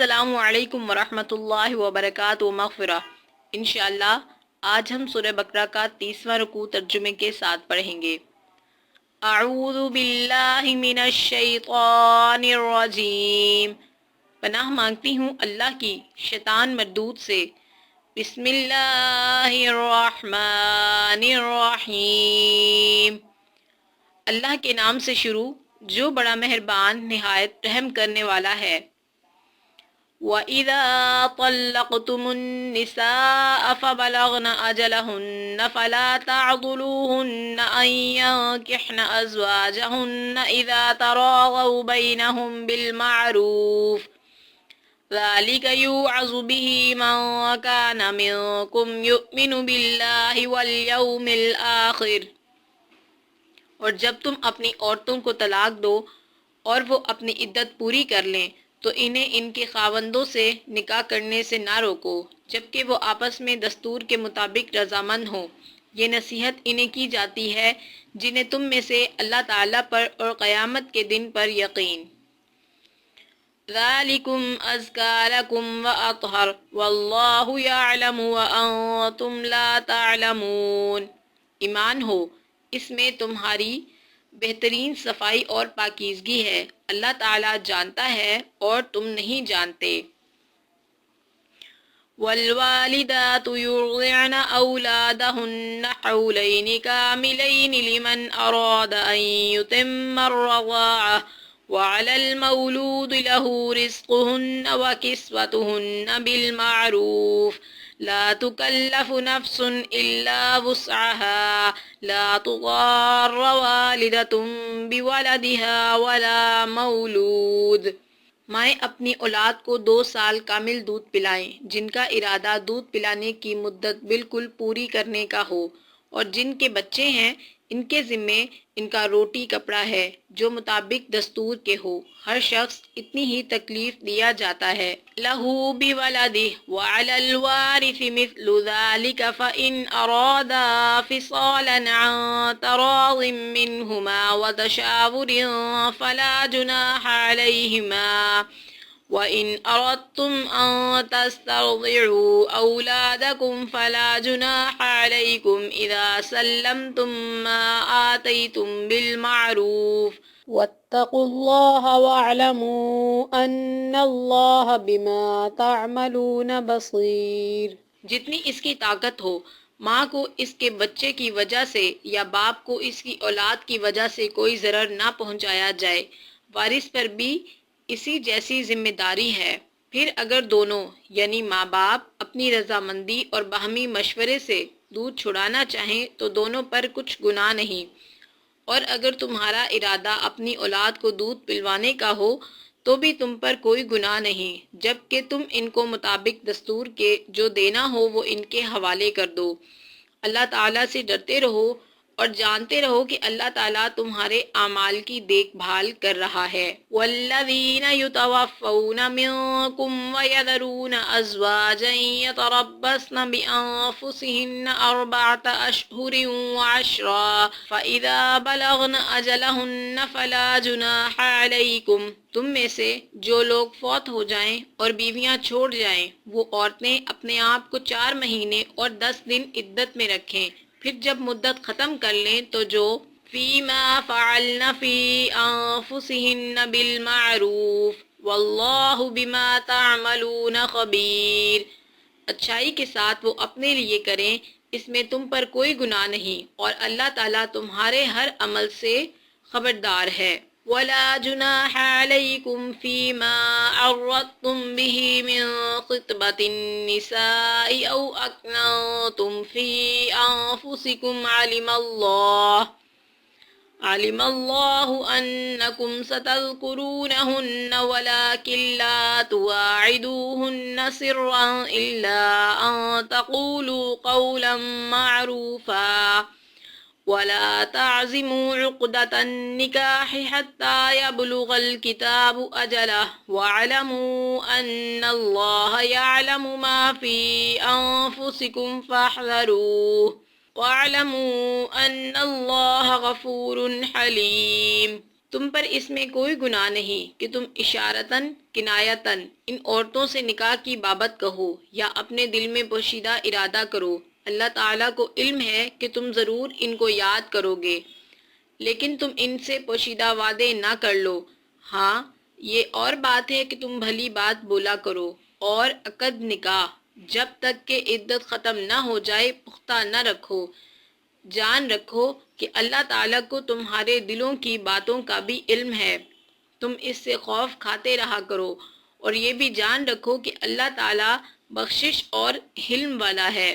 السلام علیکم ورحمۃ اللہ وبرکاتہ مغفرہ۔ انشاءاللہ آج ہم سورہ بقرہ کا 30واں رکوع ترجمے کے ساتھ پڑھیں گے۔ اعوذ باللہ من الشیطان الرجیم، پناہ مانگتی ہوں اللہ کی شیطان مردود سے۔ بسم اللہ الرحمن الرحیم، اللہ کے نام سے شروع جو بڑا مہربان نہایت رحم کرنے والا ہے۔ وَإِذَا طَلَّقْتُمُ النِّسَاءَ فَبَلَغْنَ أَجَلَهُنَّ فَلَا تَعْضُلُوهُنَّ أَن يَنكِحْنَ أَزْوَاجَهُنَّ إِذَا تَرَاضَوْا بَيْنَهُم بِالْمَعْرُوفِ ذَلِكَ يُوعَظُ بِهِ مَن كَانَ مِنكُمْ يُؤْمِنُ بِاللَّهِ وَالْيَوْمِ الْآخِرِ۔ اور جب تم اپنی عورتوں کو طلاق دو اور وہ اپنی عدت پوری کر لیں تو انہیں ان کے خاوندوں سے نکاح کرنے سے نہ روکو جبکہ وہ آپس میں دستور کے مطابق رضامند ہوں۔ یہ نصیحت انہیں کی جاتی ہے جنہیں تم میں سے اللہ تعالیٰ پر اور قیامت کے دن پر یقین۔ ذَلِكُمْ أَزْكَىٰ لَكُمْ وَأَطْهَرُ وَاللَّهُ يَعْلَمُ وَأَنْتُمْ لَا تَعْلَمُونَ۔ ایمان ہو، اس میں تمہاری بہترین صفائی اور پاکیزگی ہے، اللہ تعالیٰ جانتا ہے اور تم نہیں جانتے۔ والوالدات يرضعن أولادهن حولين كاملين لمن أراد أن يتم الرضاعة وعلى المولود له رزقهن وكسوتهن بالمعروف لا تكلف نفس إلا وسعها لا تضار والدة بولدها ولا مولود۔ مائیں اپنی اولاد کو 2 سال کامل دودھ پلائیں جن کا ارادہ دودھ پلانے کی مدت بالکل پوری کرنے کا ہو، اور جن کے بچے ہیں ان کے ذمے ان کا روٹی کپڑا ہے جو مطابق دستور کے ہو۔ ہر شخص اتنی ہی تکلیف دیا جاتا ہے۔ لہو بولدہ وعلی الوارث مثل ذلك فإن أرادا فصالا عن تراض منهما وتشاور فلا جناح عليهما وَإِنْ أَرَدْتُمْ أَن تَسْتَرْضِعُوا أَوْلَادَكُمْ فَلَا جُنَاحَ عَلَيْكُمْ إِذَا سَلَّمْتُم مَّا آتَيْتُم بِالْمَعْرُوفِ وَاتَّقُوا اللَّهَ وَاعْلَمُوا أَنَّ اللَّهَ بِمَا تَعْمَلُونَ بَصِيرٌ۔ جتنی اس کی طاقت ہو، ماں کو اس کے بچے کی وجہ سے یا باپ کو اس کی اولاد کی وجہ سے کوئی ضرر نہ پہنچایا جائے۔ وارث پر بھی اسی جیسی ذمہ داری ہے۔ پھر اگر دونوں یعنی ماں باپ اپنی رضامندی اور باہمی مشورے سے دودھ چھڑانا چاہیں تو دونوں پر کچھ گناہ نہیں، اور اگر تمہارا ارادہ اپنی اولاد کو دودھ پلوانے کا ہو تو بھی تم پر کوئی گناہ نہیں، جبکہ تم ان کو مطابق دستور کے جو دینا ہو وہ ان کے حوالے کر دو۔ اللہ تعالیٰ سے ڈرتے رہو اور جانتے رہو کہ اللہ تعالیٰ تمہارے اعمال کی دیکھ بھال کر رہا ہے۔ والذین یتوفون منکم ویذرون ازواجا یتربصن بانفسہن 4 اشہر وعشرا فاذا بلغن اجلہن فلا جناح علیکم۔ تم میں سے جو لوگ فوت ہو جائیں اور بیویاں چھوڑ جائیں وہ عورتیں اپنے آپ کو 4 مہینے اور 10 دن عدت میں رکھیں، پھر جب مدت ختم کر لیں تو جو فیما فعلن فی انفسہن بالمعروف واللہ بما تعملون خبیر، اچھائی کے ساتھ وہ اپنے لیے کریں، اس میں تم پر کوئی گناہ نہیں، اور اللہ تعالیٰ تمہارے ہر عمل سے خبردار ہے۔ ولا جناح عليكم فيما عرضتم به من خطبة النساء أو أكننتم في أنفسكم علم الله أنكم ستذكرونهن ولكن لا تواعدوهن سرا إلا أن تقولوا قولا معروفا ولا تعزموا عقدة النكاح حتى يبلغ الكتاب أجله واعلموا أن الله يعلم ما في أنفسكم فاحذروه واعلموا أن الله غفور حليم۔ تم پر اس میں کوئی گناہ نہیں کہ تم اشارتاً کنایتاً ان عورتوں سے نکاح کی بابت کہو یا اپنے دل میں پوشیدہ ارادہ کرو۔ اللہ تعالیٰ کو علم ہے کہ تم ضرور ان کو یاد کرو گے، لیکن تم ان سے پوشیدہ وعدے نہ کر لو۔ ہاں، یہ اور بات ہے کہ تم بھلی بات بولا کرو، اور عقد نکاح جب تک کہ عدت ختم نہ ہو جائے پختہ نہ رکھو۔ جان رکھو کہ اللہ تعالیٰ کو تمہارے دلوں کی باتوں کا بھی علم ہے، تم اس سے خوف کھاتے رہا کرو، اور یہ بھی جان رکھو کہ اللہ تعالیٰ بخشش اور حلم والا ہے۔